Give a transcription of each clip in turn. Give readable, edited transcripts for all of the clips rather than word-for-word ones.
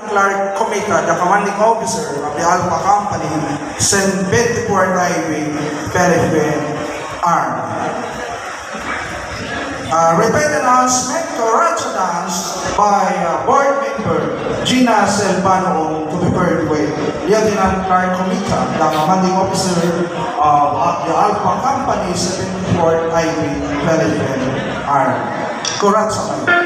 Clark Comita, the commanding officer of the Alpha Company, St. 24th Highway, Philippine Army. Repeat announcement to Racha Dance by board member Gina Selvano to be paired with Lieutenant Clark Comita, the commanding officer of the Alpha Company, 74th Highway, Philippine Army. Kuratsa.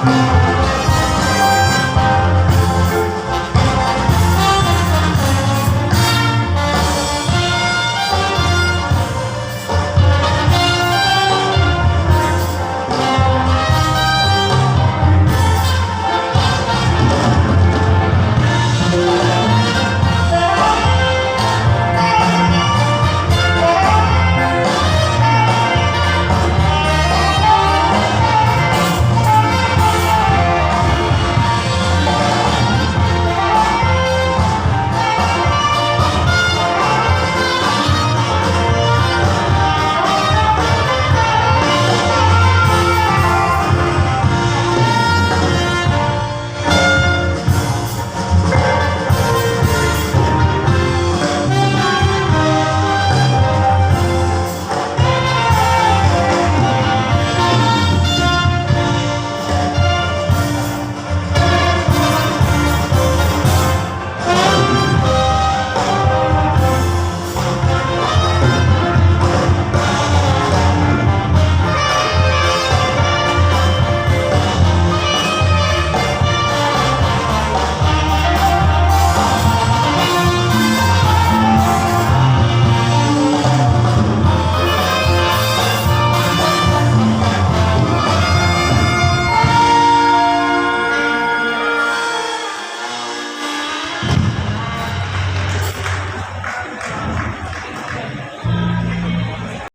Thank you.